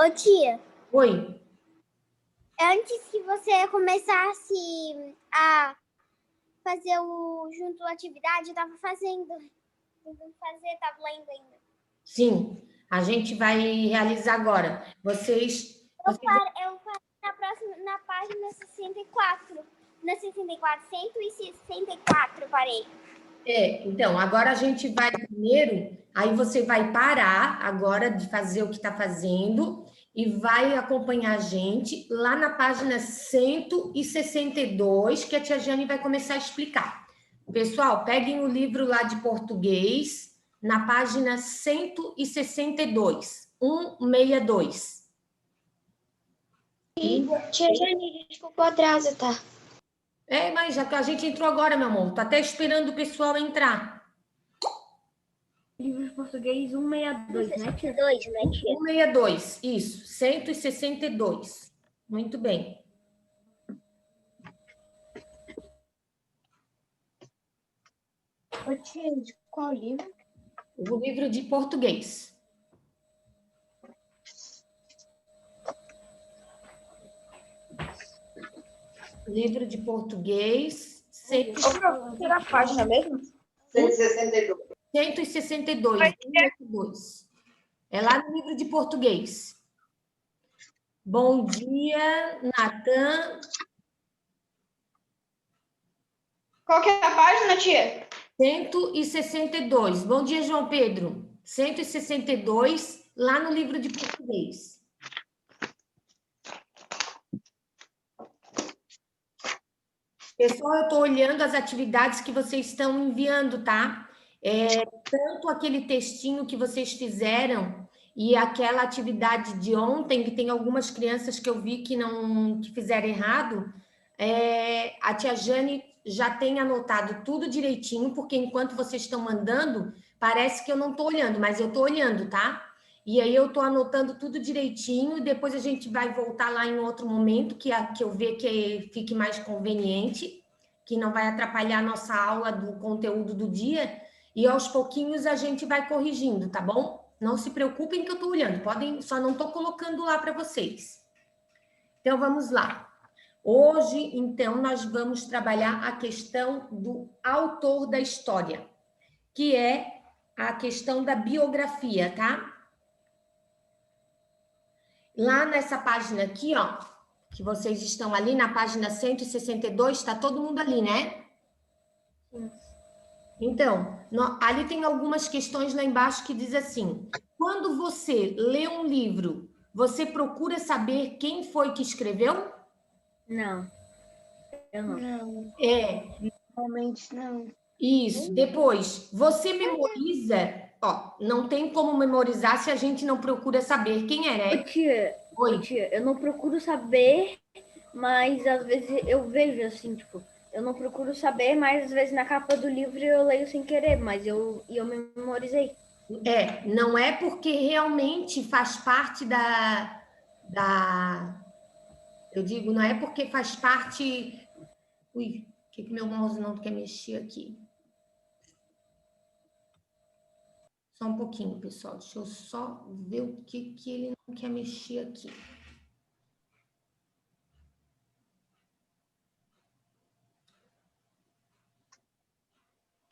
Ô, tia, Oi. antes que você começasse a fazer junto a atividade, eu tava tentando fazer, tava lendo ainda. Sim, a gente vai realizar agora. Eu parei na página 64. Na 64, 164 eu parei. Então, agora a gente vai primeiro, aí você vai parar agora de fazer o que está fazendo e vai acompanhar a gente lá na página 162, que a tia Jane vai começar a explicar. Pessoal, peguem o livro lá de português, na página 162, 162. Tia Jane, desculpa o atraso, tá? Mas já que a gente entrou agora, meu amor, tô até esperando o pessoal entrar. Livro de português 162, né, tia? 162, né, tia? 162, isso, 162. Muito bem. Ô, tia, de qual livro? O livro de português. Livro de português. Será a página mesmo? 162. 162. É lá no livro de português. Bom dia, Natan. Qual que é a página, tia? 162. Bom dia, João Pedro. 162, lá no livro de português. Pessoal, eu estou olhando as atividades que vocês estão enviando, tá? Tanto aquele textinho que vocês fizeram e aquela atividade de ontem, que tem algumas crianças que eu vi que fizeram errado, a tia Jane já tem anotado tudo direitinho, porque enquanto vocês estão mandando, parece que eu não estou olhando, mas eu estou olhando, tá? E aí eu estou anotando tudo direitinho, e depois a gente vai voltar lá em outro momento, que eu ver que fique mais conveniente, que não vai atrapalhar a nossa aula do conteúdo do dia, e aos pouquinhos a gente vai corrigindo, tá bom? Não se preocupem que eu estou olhando, só não estou colocando lá para vocês. Então, vamos lá. Hoje, então, nós vamos trabalhar a questão do autor da história, que é a questão da biografia, tá? Lá nessa página aqui, ó, que vocês estão ali na página 162, está todo mundo ali, né? Sim. Então, ali tem algumas questões lá embaixo que diz assim: quando você lê um livro, você procura saber quem foi que escreveu? Não. Eu não. Não, realmente não. Isso. Depois, você memoriza, ó, não tem como memorizar se a gente não procura saber quem é, né? Ô, tia, eu não procuro saber, mas às vezes eu vejo assim, tipo, eu não procuro saber, mas às vezes na capa do livro eu leio sem querer, mas eu memorizei. Não é porque realmente faz parte eu digo, não é porque faz parte. Ui, o que meu mouse não quer mexer aqui? Só um pouquinho, pessoal. Deixa eu só ver o que ele não quer mexer aqui.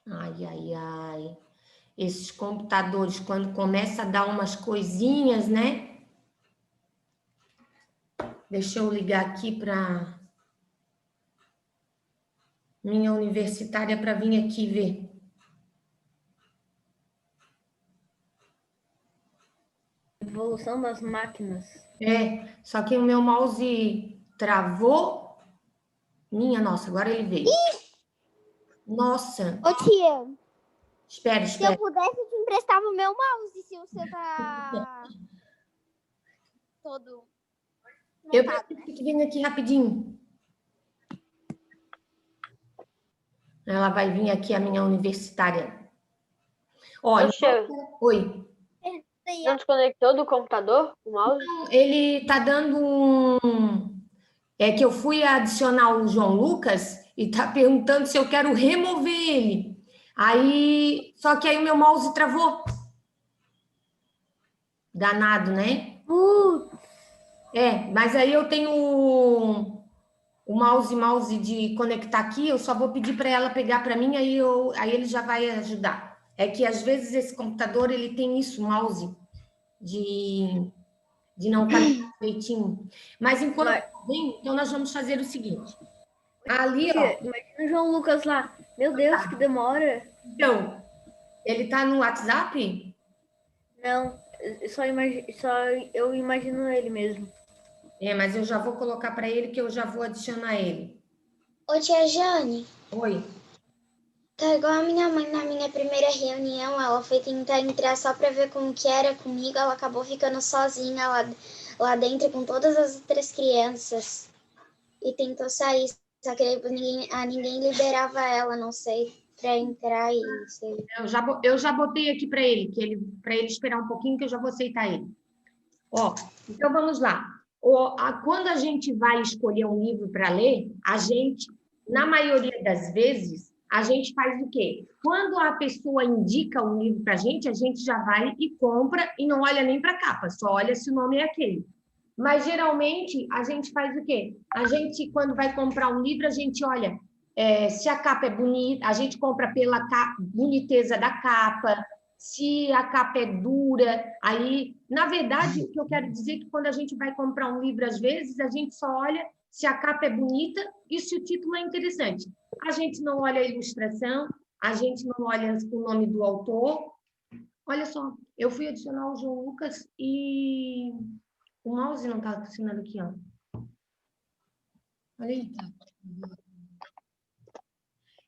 Ai, ai, ai. Esses computadores, quando começa a dar umas coisinhas, né? Deixa eu ligar aqui para minha universitária para vir aqui ver. Evolução das máquinas. Só que o meu mouse travou. Minha nossa, agora ele veio. Nossa. Ô, tia, Espera. se eu pudesse, eu te emprestava o meu mouse, se você tá todo Eu montado, preciso que venha aqui rapidinho. Ela vai vir aqui, a minha universitária. Ó, oi. Não desconectou do computador, o mouse? Ele tá dando um... É que eu fui adicionar o João Lucas e tá perguntando se eu quero remover ele. Aí, só que aí o meu mouse travou. Danado, né? Mas aí eu tenho o mouse de conectar aqui, eu só vou pedir para ela pegar para mim, aí ele já vai ajudar. É que às vezes esse computador ele tem isso, mouse de não conectar direitinho. Mas enquanto vem, então nós vamos fazer o seguinte. Ali, ó. Imagina o João Lucas lá. Meu Deus, que demora. Então, ele tá no WhatsApp? Não, só eu imagino ele mesmo. Mas eu já vou colocar para ele que eu já vou adicionar ele. Ô, tia Jane, Oi. tá igual a minha mãe na minha primeira reunião. Ela foi tentar entrar só pra ver como que era comigo. Ela acabou ficando sozinha lá dentro com todas as outras crianças. E tentou sair, só que ninguém liberava ela, não sei, pra entrar e sei. Eu já botei aqui para ele, para ele esperar um pouquinho que eu já vou aceitar ele. Ó, então vamos lá. Quando a gente vai escolher um livro para ler, a gente, na maioria das vezes, a gente faz o quê? Quando a pessoa indica um livro para a gente já vai e compra e não olha nem para a capa, só olha se o nome é aquele. Mas, geralmente, a gente faz o quê? A gente, quando vai comprar um livro, a gente olha se a capa é bonita, a gente compra pela boniteza da capa, se a capa é dura, aí, na verdade, o que eu quero dizer é que quando a gente vai comprar um livro, às vezes, a gente só olha se a capa é bonita e se o título é interessante. A gente não olha a ilustração, a gente não olha o nome do autor. Olha só, eu fui adicionar o João Lucas e o mouse não está funcionando aqui, ó. Olha aí.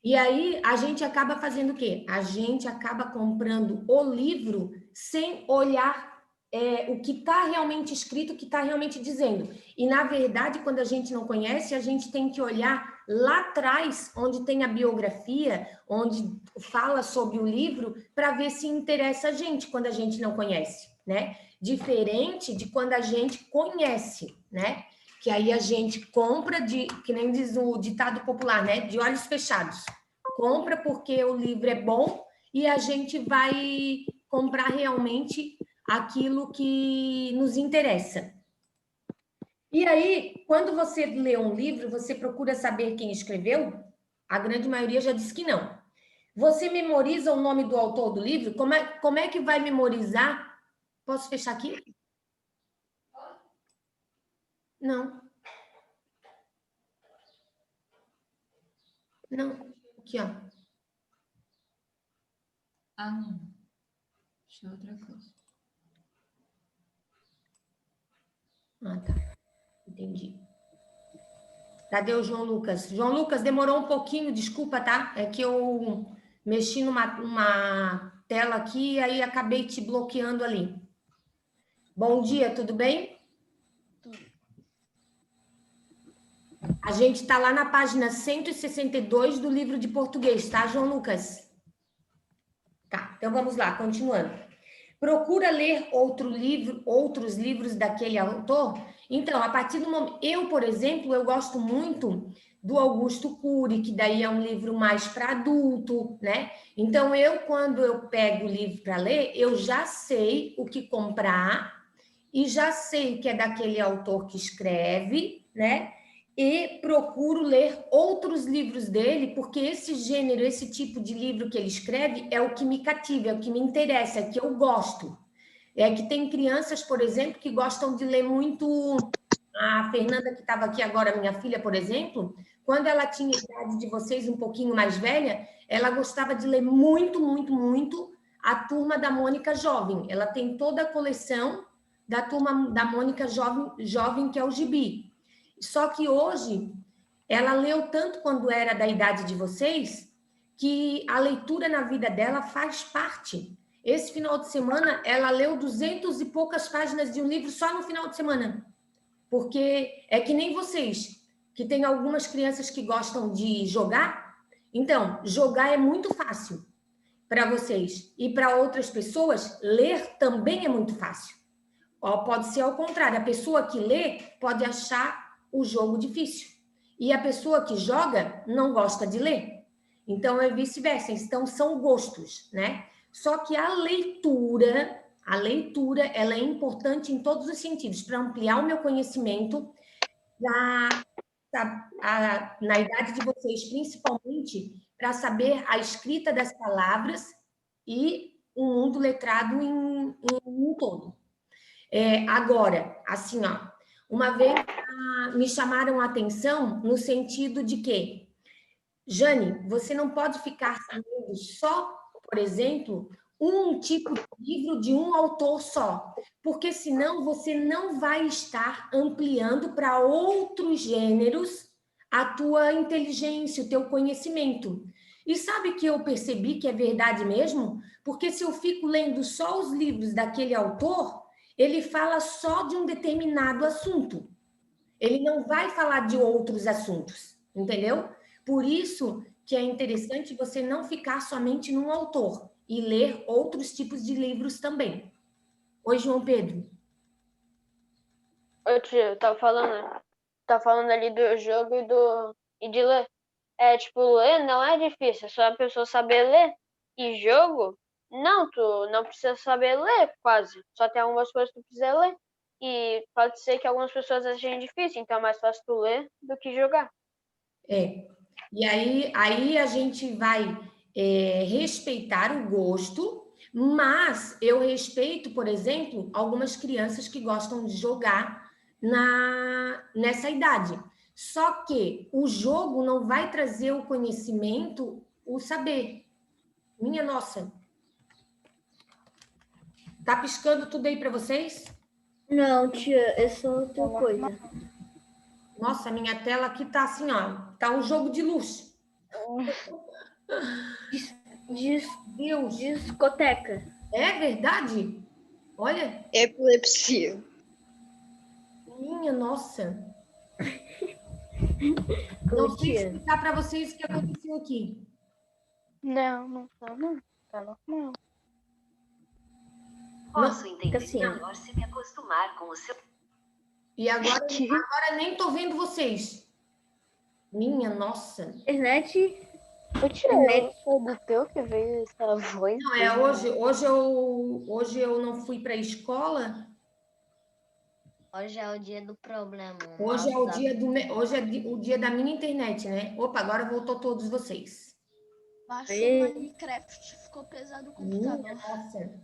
E aí, a gente acaba fazendo o quê? A gente acaba comprando o livro sem olhar o que está realmente escrito, o que está realmente dizendo. E, na verdade, quando a gente não conhece, a gente tem que olhar lá atrás, onde tem a biografia, onde fala sobre o livro, para ver se interessa a gente, quando a gente não conhece, né? Diferente de quando a gente conhece, né? Que aí a gente compra, que nem diz o ditado popular, né? De olhos fechados. Compra porque o livro é bom e a gente vai comprar realmente aquilo que nos interessa. E aí, quando você lê um livro, você procura saber quem escreveu? A grande maioria já disse que não. Você memoriza o nome do autor do livro? Como é que vai memorizar? Posso fechar aqui? Não. Não. Aqui, ó. Não. Deixa eu outra coisa. Tá. Entendi. Cadê o João Lucas? João Lucas, demorou um pouquinho, desculpa, tá? É que eu mexi numa tela aqui e aí acabei te bloqueando ali. Bom dia, tudo bem? A gente está lá na página 162 do livro de português, tá, João Lucas? Tá, então vamos lá, continuando. Procura ler outros livros daquele autor? Então, a partir do momento... Eu, por exemplo, eu gosto muito do Augusto Cury, que daí é um livro mais para adulto, né? Então, quando eu pego o livro para ler, eu já sei o que comprar e já sei que é daquele autor que escreve, né? E procuro ler outros livros dele, porque esse gênero, esse tipo de livro que ele escreve é o que me cativa, é o que me interessa, é o que eu gosto. É que tem crianças, por exemplo, que gostam de ler muito. A Fernanda, que estava aqui agora, minha filha, por exemplo, quando ela tinha a idade de vocês, um pouquinho mais velha, ela gostava de ler muito, muito, muito a Turma da Mônica Jovem. Ela tem toda a coleção da Turma da Mônica Jovem, que é o gibi. Só que hoje, ela leu tanto quando era da idade de vocês, que a leitura na vida dela faz parte. Esse final de semana, ela leu 200 e poucas páginas de um livro só no final de semana. Porque é que nem vocês, que tem algumas crianças que gostam de jogar. Então, jogar é muito fácil para vocês. E para outras pessoas, ler também é muito fácil. Pode ser ao contrário, a pessoa que lê pode achar o jogo difícil. E a pessoa que joga não gosta de ler. Então, é vice-versa. Então, são gostos, né? Só que a leitura, A leitura, ela é importante em todos os sentidos, para ampliar o meu conhecimento, na idade de vocês, principalmente, para saber a escrita das palavras e o mundo letrado em um todo. Agora, assim, ó, uma vez me chamaram a atenção no sentido de que, Jane, você não pode ficar lendo só, por exemplo, um tipo de livro de um autor só, porque senão você não vai estar ampliando para outros gêneros a tua inteligência, o teu conhecimento. E sabe que eu percebi que é verdade mesmo? Porque se eu fico lendo só os livros daquele autor, ele fala só de um determinado assunto. Ele não vai falar de outros assuntos, entendeu? Por isso que é interessante você não ficar somente num autor e ler outros tipos de livros também. Oi, João Pedro. Ô, tio, eu tava falando ali do jogo e de ler. Tipo, ler não é difícil, é só a pessoa saber ler. E jogo, não, tu não precisa saber ler quase. Só tem algumas coisas que tu precisa ler. E pode ser que algumas pessoas achem difícil, então é mais fácil tu ler do que jogar. E aí a gente vai respeitar o gosto, mas eu respeito, por exemplo, algumas crianças que gostam de jogar nessa idade. Só que o jogo não vai trazer o conhecimento, o saber. Minha nossa. Tá piscando tudo aí para vocês? Não, tia, é só outra coisa. Nossa, minha tela aqui tá assim, ó. Tá um jogo de luz. Deus. Discoteca. É verdade? Olha. Epilepsia. Minha nossa. Não sei explicar para vocês o que aconteceu aqui. Não tá, não. Tá normal. Posso entender assim, melhor se me acostumar com o seu... E agora nem tô vendo vocês. Minha nossa. Internet. Ô, tia, foi do teu que veio essa voz? Não, hoje eu não fui para a escola. Hoje é o dia do problema. Hoje é o dia da minha internet, né? Opa, agora voltou todos vocês. Baixou Minecraft, ficou pesado o computador. Nossa.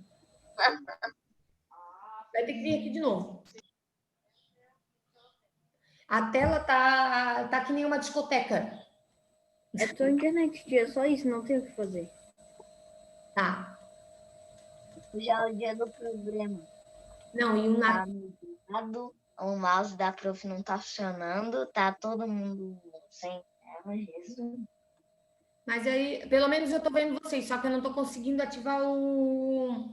Vai ter que vir aqui de novo. A tela tá que nem uma discoteca. É tua internet, tia, só isso, não tem o que fazer. Tá. Hoje é o dia do problema. Não, e o mouse da prof não tá funcionando, tá todo mundo sem tela, Jesus. Mas aí, pelo menos eu tô vendo vocês, só que eu não tô conseguindo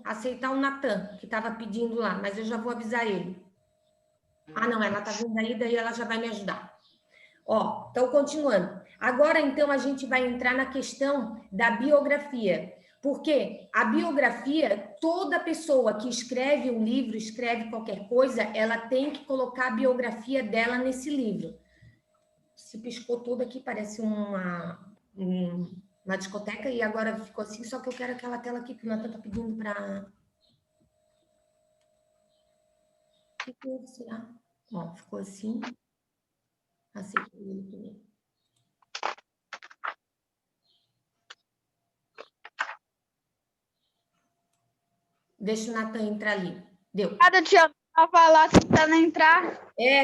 aceitar o Natan, que tava pedindo lá, mas eu já vou avisar ele. Ah, não, ela tá vindo aí, daí ela já vai me ajudar. Ó, então continuando. Agora, então, a gente vai entrar na questão da biografia. Porque a biografia, toda pessoa que escreve um livro, escreve qualquer coisa, ela tem que colocar a biografia dela nesse livro. Se piscou tudo aqui, parece uma discoteca, e agora ficou assim, só que eu quero aquela tela aqui que o Natan tá pedindo para... O que será? Ó, ficou assim. Aceitei ele primeiro. Deixa o Natan entrar ali. Deu. Nada, tia, pra falar tentando entrar.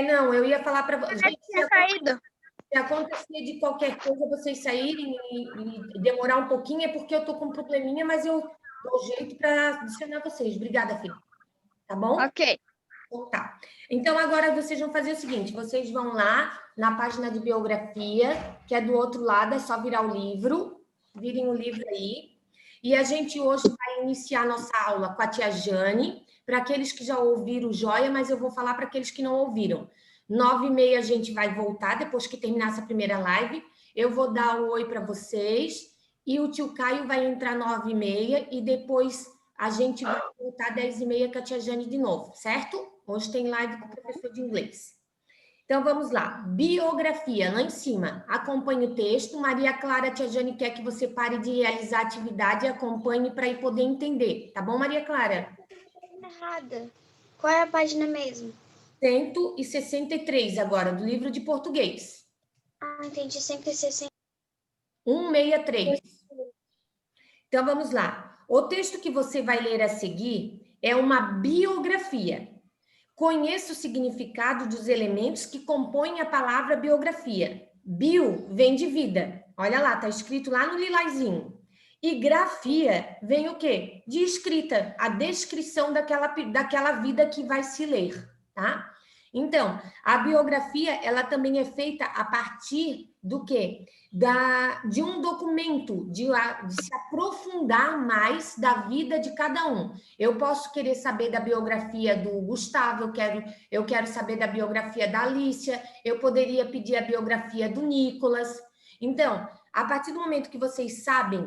Não, eu ia falar para vocês. Tinha caído. Se acontecer de qualquer coisa, vocês saírem e demorar um pouquinho, é porque eu tô com um probleminha, mas eu dou jeito para adicionar vocês. Obrigada, filha. Tá bom? Ok. Então, tá. Então, agora vocês vão fazer o seguinte, vocês vão lá na página de biografia, que é do outro lado, é só virar o livro, virem o livro aí, e a gente hoje vai iniciar nossa aula com a tia Jane, para aqueles que já ouviram, joia, mas eu vou falar para aqueles que não ouviram. 9h30 a gente vai voltar, depois que terminar essa primeira live, eu vou dar um oi para vocês, e o tio Caio vai entrar 9h30, e depois a gente vai voltar 10h30 com a tia Jane de novo, certo? Hoje tem live com o professor de inglês. Então, vamos lá. Biografia, lá em cima. Acompanhe o texto. Maria Clara, a tia Jane quer que você pare de realizar a atividade e acompanhe para poder entender. Tá bom, Maria Clara? errada. Qual é a página mesmo? 163 agora, do livro de português. Ah, entendi. 160. 163. Então, vamos lá. O texto que você vai ler a seguir é uma biografia. Conheça o significado dos elementos que compõem a palavra biografia. Bio vem de vida. Olha lá, tá escrito lá no lilazinho. E grafia vem o quê? De escrita, a descrição daquela vida que vai se ler, tá? Então, a biografia, ela também é feita a partir do quê? De um documento, de se aprofundar mais da vida de cada um. Eu posso querer saber da biografia do Gustavo, eu quero saber da biografia da Alicia, eu poderia pedir a biografia do Nicolas. Então, a partir do momento que vocês sabem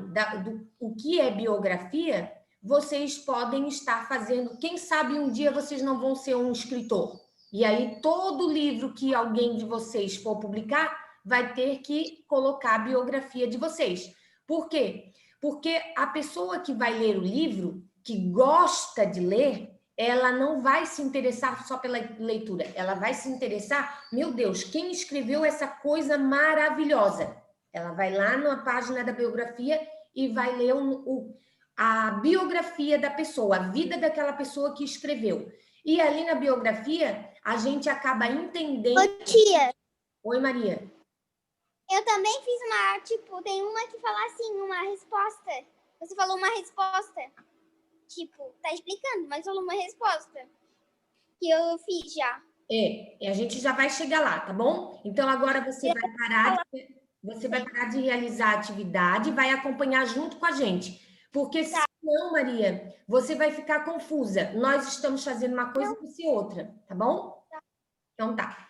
o que é biografia, vocês podem estar fazendo. Quem sabe um dia vocês não vão ser um escritor. E aí, todo livro que alguém de vocês for publicar, vai ter que colocar a biografia de vocês. Por quê? Porque a pessoa que vai ler o livro, que gosta de ler, ela não vai se interessar só pela leitura. Ela vai se interessar, meu Deus, quem escreveu essa coisa maravilhosa? Ela vai lá na página da biografia e vai ler a biografia da pessoa, a vida daquela pessoa que escreveu. E ali na biografia, a gente acaba entendendo... Ô, tia. Oi, Maria. Eu também fiz tem uma que fala assim, uma resposta. Você falou uma resposta. Tá explicando, mas falou uma resposta. Que eu fiz já. E a gente já vai chegar lá, tá bom? Então, agora você vai parar de realizar a atividade e vai acompanhar junto com a gente. Porque senão, Maria, você vai ficar confusa. Nós estamos fazendo uma coisa e você outra, tá bom? Então tá.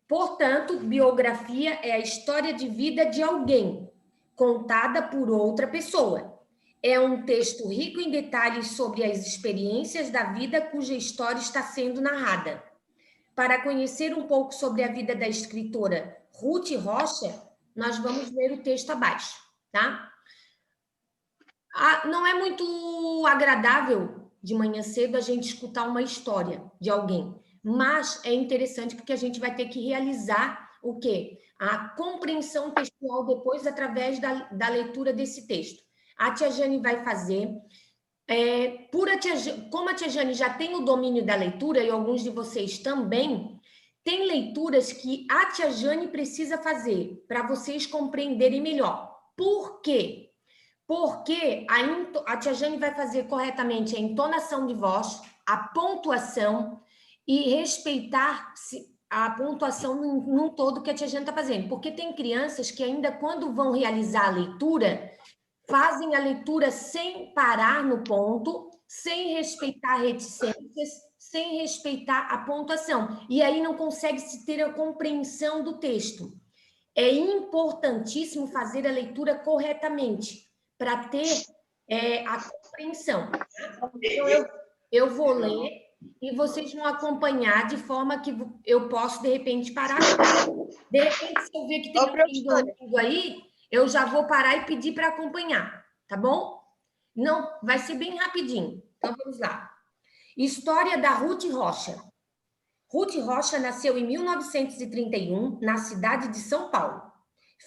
Portanto, biografia é a história de vida de alguém, contada por outra pessoa. É um texto rico em detalhes sobre as experiências da vida cuja história está sendo narrada. Para conhecer um pouco sobre a vida da escritora Ruth Rocha, nós vamos ler o texto abaixo, tá? Não é muito agradável de manhã cedo a gente escutar uma história de alguém, mas é interessante porque a gente vai ter que realizar o quê? A compreensão textual depois através da leitura desse texto. A tia Jane vai fazer. Como a tia Jane já tem o domínio da leitura e alguns de vocês também, tem leituras que a tia Jane precisa fazer para vocês compreenderem melhor. Por quê? Porque a tia Jane vai fazer corretamente a entonação de voz, a pontuação e respeitar a pontuação num todo que a tia Jane está fazendo. Porque tem crianças que ainda quando vão realizar a leitura, fazem a leitura sem parar no ponto, sem respeitar reticências, sem respeitar a pontuação. E aí não consegue se ter a compreensão do texto. É importantíssimo fazer a leitura corretamente, para ter a compreensão. Então, eu vou ler e vocês vão acompanhar de forma que eu posso, de repente, parar. De repente, se eu ver que tem alguém aí, eu já vou parar e pedir para acompanhar, tá bom? Não, vai ser bem rapidinho. Então, vamos lá. História da Ruth Rocha. Ruth Rocha nasceu em 1931, na cidade de São Paulo.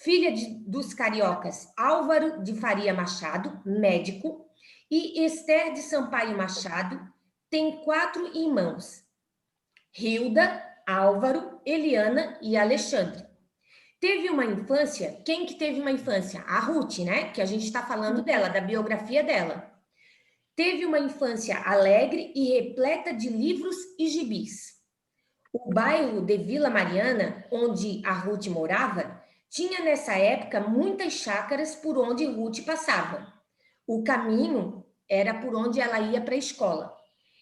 Filha dos cariocas Álvaro de Faria Machado, médico, e Esther de Sampaio Machado, tem 4 irmãos: Hilda, Álvaro, Eliana e Alexandre. Teve uma infância... Quem que teve uma infância? A Ruth, né? Que a gente está falando dela, da biografia dela. Teve uma infância alegre e repleta de livros e gibis. O bairro de Vila Mariana, onde a Ruth morava, tinha nessa época muitas chácaras por onde Ruth passava. O caminho era por onde ela ia para a escola.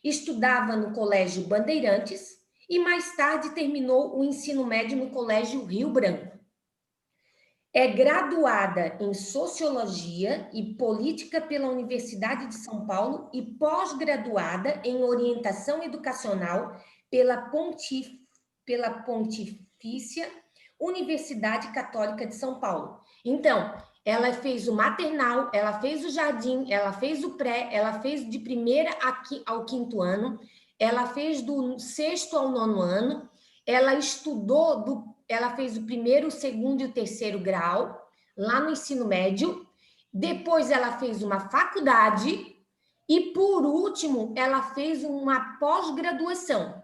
Estudava no Colégio Bandeirantes e mais tarde terminou o ensino médio no Colégio Rio Branco. É graduada em Sociologia e Política pela Universidade de São Paulo e pós-graduada em Orientação Educacional pela Pontifícia Universidade Católica de São Paulo. Então, ela fez o maternal, ela fez o jardim, ela fez o pré, ela fez de primeira ao 5º ano, ela fez do 6º ao 9º ano, ela estudou, ela fez o 1º, o 2º e o 3º grau, lá no ensino médio, depois ela fez uma faculdade e, por último, ela fez uma pós-graduação.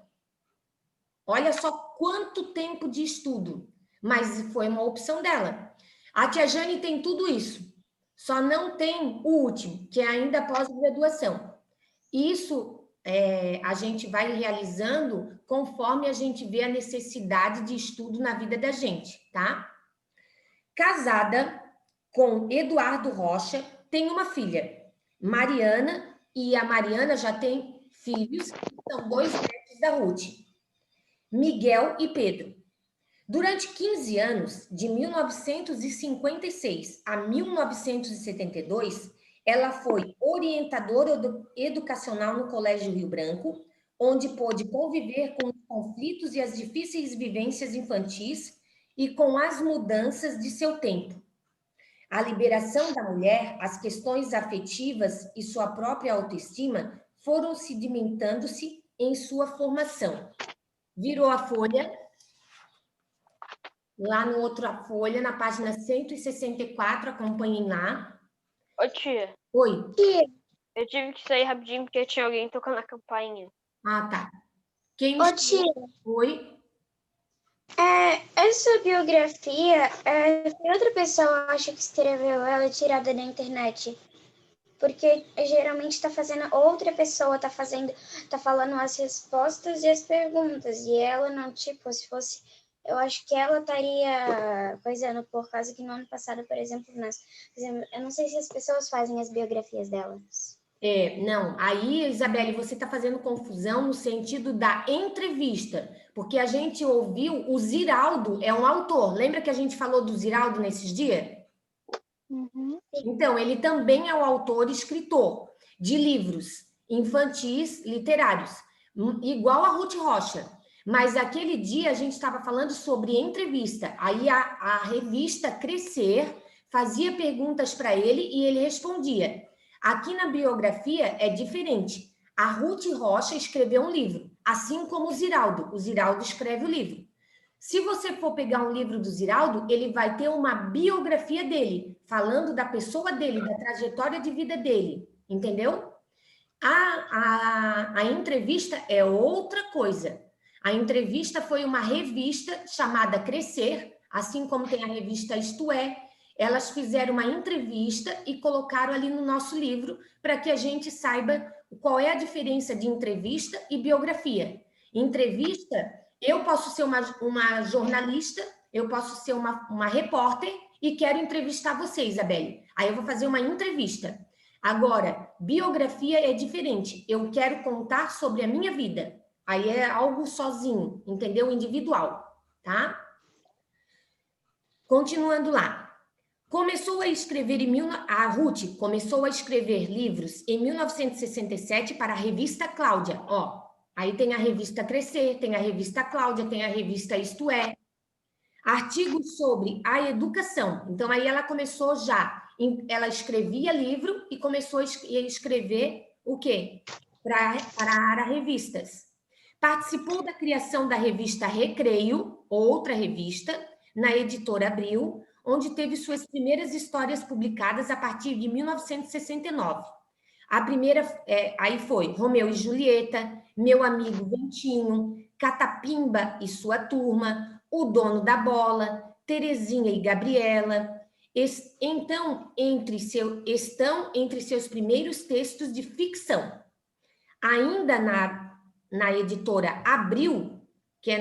Olha só quanto tempo de estudo, mas foi uma opção dela. A tia Jane tem tudo isso, só não tem o último, que é ainda pós-graduação. Isso a gente vai realizando conforme a gente vê a necessidade de estudo na vida da gente, tá? Casada com Eduardo Rocha, tem uma filha, Mariana, e a Mariana já tem filhos, que são 2 netos da Ruth, Miguel e Pedro. Durante 15 anos, de 1956 a 1972, ela foi orientadora educacional no Colégio Rio Branco, onde pôde conviver com os conflitos e as difíceis vivências infantis e com as mudanças de seu tempo. A liberação da mulher, as questões afetivas e sua própria autoestima foram sedimentando-se em sua formação. Virou a folha. Lá no outra folha, na página 164, acompanhem lá. Ô, tia. Oi. Eu tive que sair rapidinho porque tinha alguém tocando a campainha. Ah, tá. Quem Ô, tia. Oi. Essa biografia, outra pessoa acha que escreveu ela tirada da internet. Porque geralmente outra pessoa tá falando as respostas e as perguntas. E ela não, tipo, se fosse... Eu acho que ela estaria coisando, por causa que no ano passado, por exemplo, eu não sei se as pessoas fazem as biografias delas. Não. Aí, Isabelle, você está fazendo confusão no sentido da entrevista, porque a gente ouviu, o Ziraldo é um autor. Lembra que a gente falou do Ziraldo nesses dias? Uhum. Então, ele também é o autor e escritor de livros infantis literários, igual a Ruth Rocha. Mas aquele dia a gente estava falando sobre entrevista. Aí a revista Crescer fazia perguntas para ele e ele respondia. Aqui na biografia é diferente. A Ruth Rocha escreveu um livro, assim como o Ziraldo. O Ziraldo escreve o livro. Se você for pegar um livro do Ziraldo, ele vai ter uma biografia dele, falando da pessoa dele, da trajetória de vida dele. Entendeu? A entrevista é outra coisa. A entrevista foi uma revista chamada Crescer, assim como tem a revista Isto É. Elas fizeram uma entrevista e colocaram ali no nosso livro para que a gente saiba qual é a diferença de entrevista e biografia. Entrevista, eu posso ser uma jornalista, eu posso ser uma repórter e quero entrevistar você, Isabelle. Aí eu vou fazer uma entrevista. Agora, biografia é diferente. Eu quero contar sobre a minha vida. Aí é algo sozinho, entendeu? Individual, tá? Continuando lá. A Ruth começou a escrever livros em 1967 para a revista Cláudia. Ó, aí tem a revista Crescer, tem a revista Cláudia, tem a revista Isto É. Artigos sobre a educação. Então, aí ela começou ela escrevia livro e começou a escrever o quê? Para revistas. Participou da criação da revista Recreio, outra revista, na editora Abril, onde teve suas primeiras histórias publicadas a partir de 1969. A primeira, aí foi Romeu e Julieta, Meu Amigo Ventinho, Catapimba e Sua Turma, O Dono da Bola, Terezinha e Gabriela. Estão entre seus primeiros textos de ficção. Ainda na editora Abril, que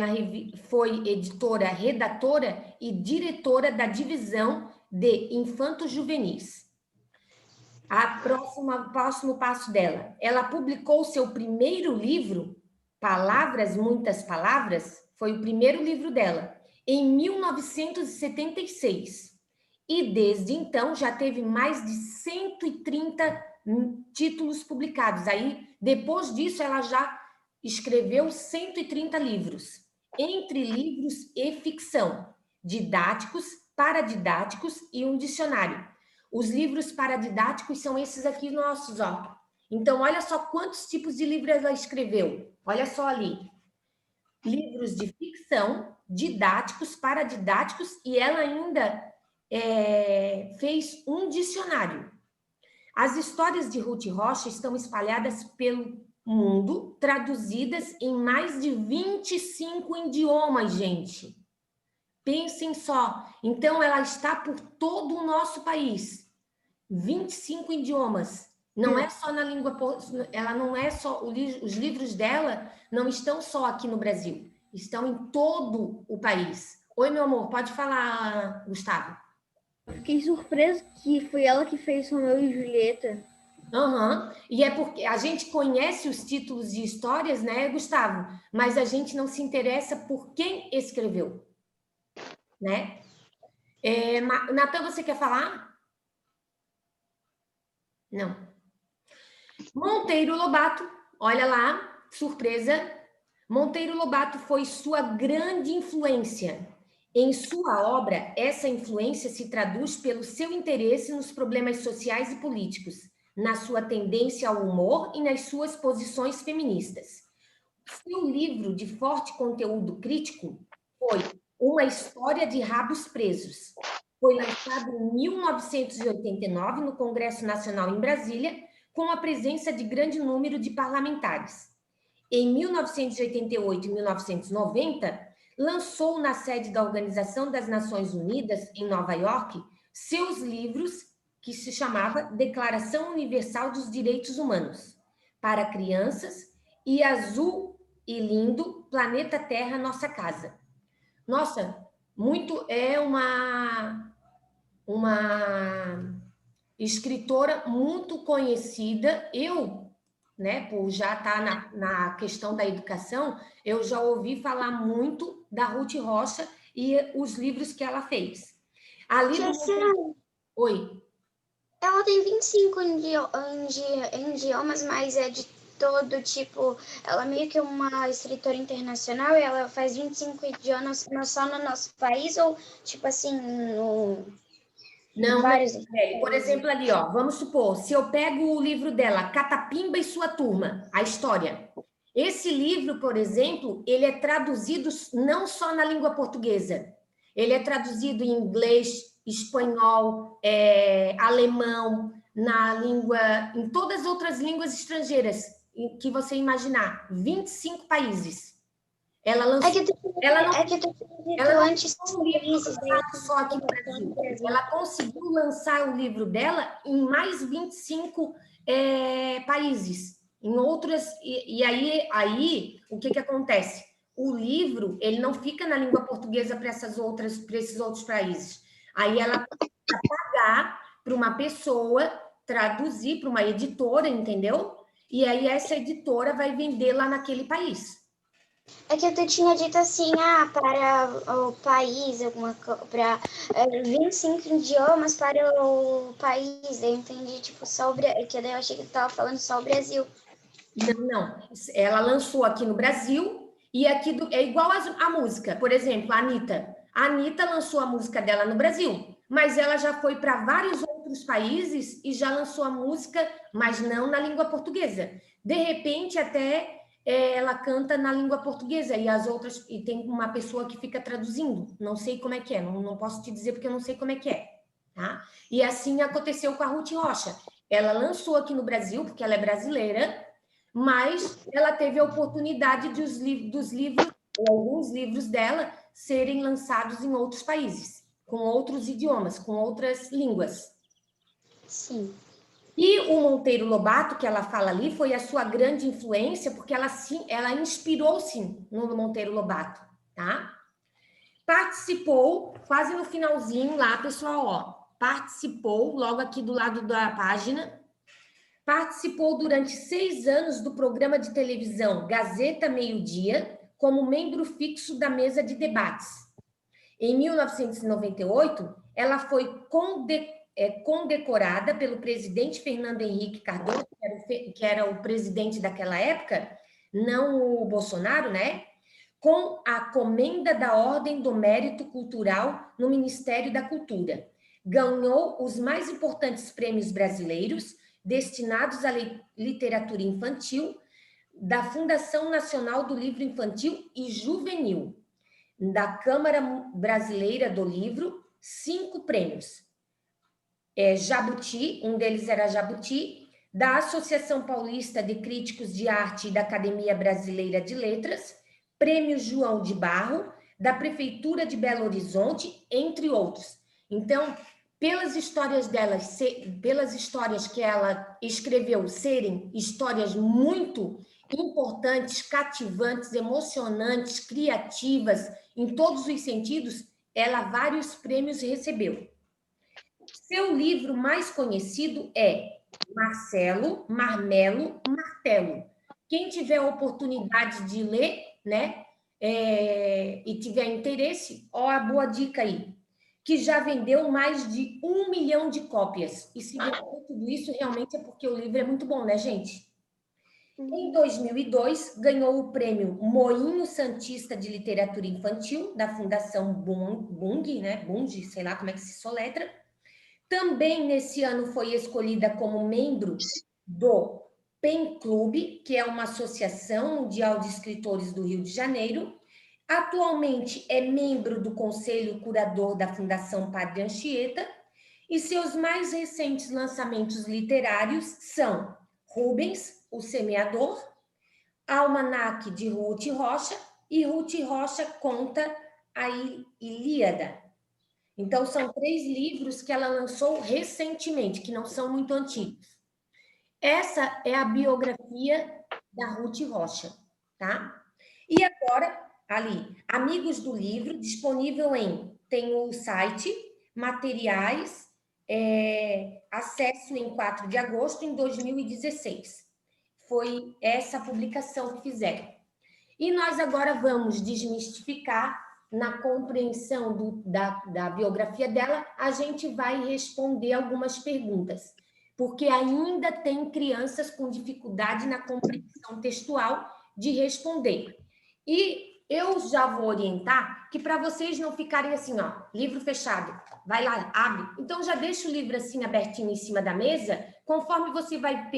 foi editora, redatora e diretora da divisão de infantos juvenis. O próximo passo dela. Ela publicou seu primeiro livro, Palavras, Muitas Palavras, foi o primeiro livro dela, em 1976. E desde então já teve mais de 130 títulos publicados. Aí, depois disso, ela já escreveu 130 livros, entre livros e ficção, didáticos, paradidáticos e um dicionário. Os livros paradidáticos são esses aqui nossos, ó. Então, olha só quantos tipos de livros ela escreveu. Olha só ali. Livros de ficção, didáticos, paradidáticos, e ela ainda fez um dicionário. As histórias de Ruth Rocha estão espalhadas pelo mundo, traduzidas em mais de 25 idiomas, gente. Pensem só. Então, ela está por todo o nosso país. 25 idiomas. Não é só na língua... Ela não é só... Os livros dela não estão só aqui no Brasil. Estão em todo o país. Oi, meu amor. Pode falar, Gustavo. Eu fiquei surpresa que foi ela que fez Romeu e Julieta. Uhum. E é porque a gente conhece os títulos de histórias, né, Gustavo? Mas a gente não se interessa por quem escreveu, né? Natan, você quer falar? Não. Monteiro Lobato, olha lá, surpresa. Monteiro Lobato foi sua grande influência. Em sua obra, essa influência se traduz pelo seu interesse nos problemas sociais e políticos, na sua tendência ao humor e nas suas posições feministas. Seu livro de forte conteúdo crítico foi Uma História de Rabos Presos. Foi lançado em 1989 no Congresso Nacional em Brasília, com a presença de grande número de parlamentares. Em 1988 e 1990, lançou na sede da Organização das Nações Unidas, em Nova York, seus livros que se chamava Declaração Universal dos Direitos Humanos para Crianças e Azul e Lindo, Planeta Terra, Nossa Casa. Nossa, é uma escritora muito conhecida. Eu, né, por já estar na questão da educação, eu já ouvi falar muito da Ruth Rocha e os livros que ela fez. Ali Oi. Ela tem 25 idiomas, mas é de todo tipo. Ela meio que é uma escritora internacional e ela faz 25 idiomas não só no nosso país ou, tipo assim, Não, vários. por exemplo, ali, ó, vamos supor, se eu pego o livro dela, Catapimba e Sua Turma, a história. Esse livro, por exemplo, ele é traduzido não só na língua portuguesa, ele é traduzido em inglês, espanhol, alemão, em todas as outras línguas estrangeiras que você imaginar, 25 países. Ela lançou. Ela não lançou um livro só aqui no Brasil. Ela conseguiu lançar o livro dela em mais 25 países, em outras. E aí o que acontece? O livro ele não fica na língua portuguesa para esses outros países. Aí ela precisa pagar para uma pessoa traduzir para uma editora, entendeu? E aí essa editora vai vender lá naquele país. É que tu tinha dito assim, para o país, para 25 idiomas para o país. Daí eu entendi, tipo, que daí eu achei que tu estava falando só o Brasil. Não. Ela lançou aqui no Brasil e aqui é igual a música. Por exemplo, a Anitta. A Anitta lançou a música dela no Brasil, mas ela já foi para vários outros países e já lançou a música, mas não na língua portuguesa. De repente, até ela canta na língua portuguesa e as outras, e tem uma pessoa que fica traduzindo. Não sei como é que é, não posso te dizer porque eu não sei como é que é. Tá? E assim aconteceu com a Ruth Rocha. Ela lançou aqui no Brasil, porque ela é brasileira, mas ela teve a oportunidade dos livros, ou alguns livros dela, serem lançados em outros países, com outros idiomas, com outras línguas. Sim. E o Monteiro Lobato, que ela fala ali, foi a sua grande influência, porque ela inspirou-se no Monteiro Lobato, tá? Participou, quase no finalzinho lá, pessoal, ó, participou, logo aqui do lado da página, participou durante 6 anos do programa de televisão Gazeta Meio-Dia, como membro fixo da mesa de debates. Em 1998, ela foi condecorada pelo presidente Fernando Henrique Cardoso, que era o presidente daquela época, não o Bolsonaro, né? com a Comenda da Ordem do Mérito Cultural no Ministério da Cultura. Ganhou os mais importantes prêmios brasileiros destinados à literatura infantil da Fundação Nacional do Livro Infantil e Juvenil, da Câmara Brasileira do Livro, 5 prêmios. Jabuti, um deles era Jabuti, da Associação Paulista de Críticos de Arte e da Academia Brasileira de Letras, Prêmio João de Barro, da Prefeitura de Belo Horizonte, entre outros. Então, pelas histórias delas, pelas histórias que ela escreveu serem histórias muito importantes, cativantes, emocionantes, criativas, em todos os sentidos, ela vários prêmios recebeu. Seu livro mais conhecido é Marcelo, Marmelo, Martelo. Quem tiver a oportunidade de ler, né, e tiver interesse, ó, a boa dica aí, que já vendeu mais de 1 milhão de cópias. E se vendeu tudo isso, realmente é porque o livro é muito bom, né, gente? Em 2002, ganhou o prêmio Moinho Santista de Literatura Infantil, da Fundação Bung, né? Bung, sei lá como é que se soletra. Também, nesse ano, foi escolhida como membro do PEN Clube, que é uma associação mundial de escritores do Rio de Janeiro. Atualmente é membro do Conselho Curador da Fundação Padre Anchieta. E seus mais recentes lançamentos literários são Rubens, o Semeador, Almanaque de Ruth Rocha, e Ruth Rocha conta a Ilíada. Então, são 3 livros que ela lançou recentemente, que não são muito antigos. Essa é a biografia da Ruth Rocha, tá? E agora, ali, Amigos do Livro, disponível tem o site, materiais, acesso em 4 de agosto de 2016. Foi essa publicação que fizeram. E nós agora vamos desmistificar, na compreensão da biografia dela, a gente vai responder algumas perguntas, porque ainda tem crianças com dificuldade na compreensão textual de responder. E eu já vou orientar que para vocês não ficarem assim, ó, livro fechado, vai lá, abre. Então, já deixa o livro assim abertinho em cima da mesa, conforme você vai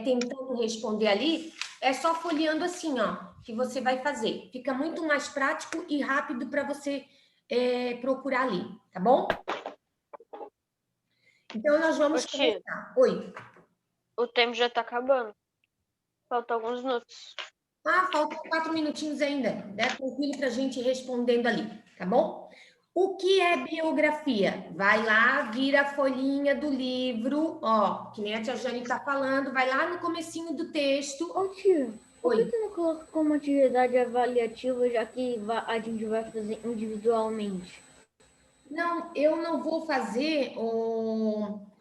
tentando responder ali, é só folheando assim, ó, que você vai fazer. Fica muito mais prático e rápido para você procurar ali, tá bom? Então, nós vamos começar. Oi. O tempo já está acabando. Faltam alguns minutos. Faltam 4 minutinhos ainda. É tranquilo para a gente ir respondendo ali, tá bom? O que é biografia? Vai lá, vira a folhinha do livro, ó, que nem a tia Jane está falando, vai lá no comecinho do texto. Ô, tia, por que tu não coloca como atividade avaliativa, já que a gente vai fazer individualmente? Não, eu não vou fazer,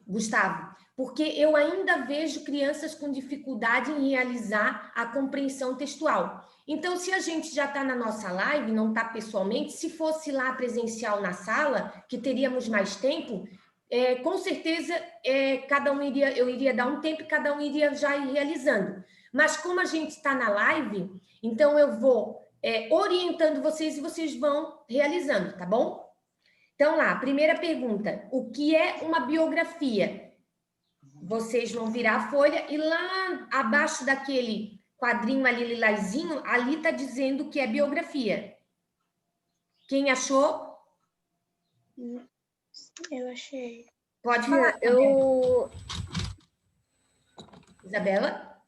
Gustavo, porque eu ainda vejo crianças com dificuldade em realizar a compreensão textual. Então, se a gente já está na nossa live, não está pessoalmente, se fosse lá presencial na sala, que teríamos mais tempo, com certeza eu iria dar um tempo e cada um iria já ir realizando. Mas como a gente está na live, então eu vou orientando vocês e vocês vão realizando, tá bom? Então lá, primeira pergunta, o que é uma biografia? Vocês vão virar a folha e lá abaixo daquele quadrinho ali lilazinho, ali está dizendo que é biografia. Quem achou? Eu achei. Pode falar. Isabela?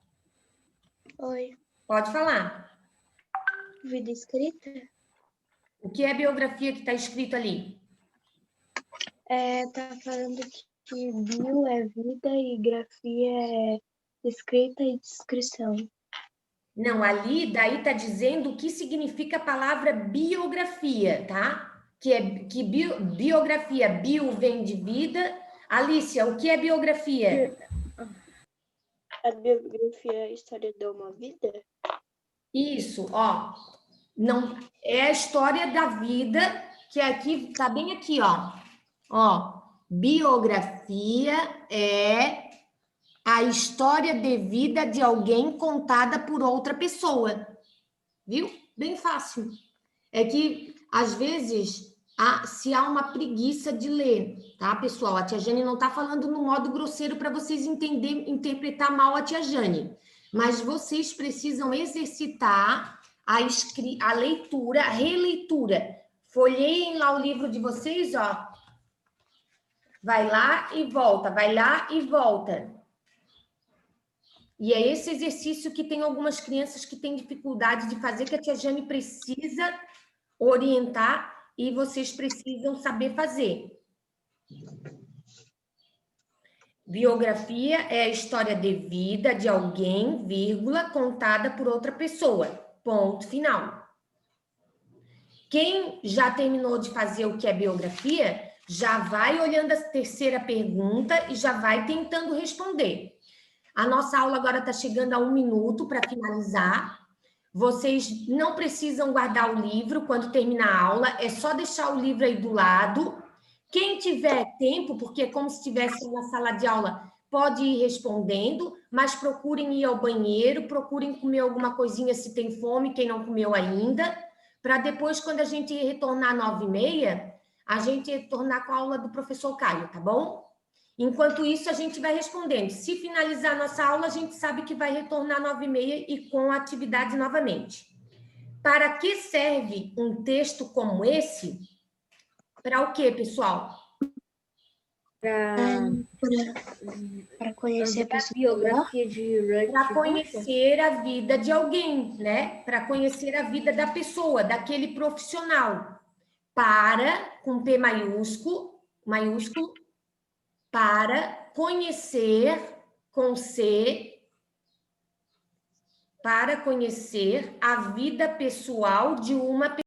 Oi. Pode falar. Vida escrita? O que é biografia que está escrito ali? Tá falando que bio é vida e grafia é escrita e descrição. Não, ali daí está dizendo o que significa a palavra biografia, tá? Biografia, bio vem de vida. Alicia, o que é biografia? A biografia é a história de uma vida? Isso, ó. Não, é a história da vida, que aqui tá bem aqui, ó. Ó, biografia é a história de vida de alguém contada por outra pessoa. Viu? Bem fácil. É que, às vezes, se há uma preguiça de ler, tá, pessoal? A tia Jane não está falando no modo grosseiro para vocês interpretar mal a tia Jane, mas vocês precisam exercitar a leitura, a releitura. Folheiem lá o livro de vocês, ó. Vai lá e volta, vai lá e volta. E é esse exercício que tem algumas crianças que têm dificuldade de fazer, que a tia Jane precisa orientar e vocês precisam saber fazer. Biografia é a história de vida de alguém, vírgula, contada por outra pessoa. Ponto final. Quem já terminou de fazer o que é biografia, já vai olhando a terceira pergunta e já vai tentando responder. A nossa aula agora está chegando a 1 minuto para finalizar. Vocês não precisam guardar o livro quando terminar a aula, é só deixar o livro aí do lado. Quem tiver tempo, porque é como se estivesse na sala de aula, pode ir respondendo, mas procurem ir ao banheiro, procurem comer alguma coisinha se tem fome, quem não comeu ainda, para depois, quando a gente retornar às 9h30, a gente retornar com a aula do professor Caio, tá bom? Enquanto isso, a gente vai respondendo. Se finalizar a nossa aula, a gente sabe que vai retornar às 9h30 e com a atividade novamente. Para que serve um texto como esse? Para o quê, pessoal? Para conhecer a pessoa. Biografia de Para conhecer a vida de alguém, né? Para conhecer a vida da pessoa, daquele profissional. Para, com P maiúsculo, para conhecer, com C, para conhecer a vida pessoal de uma pessoa.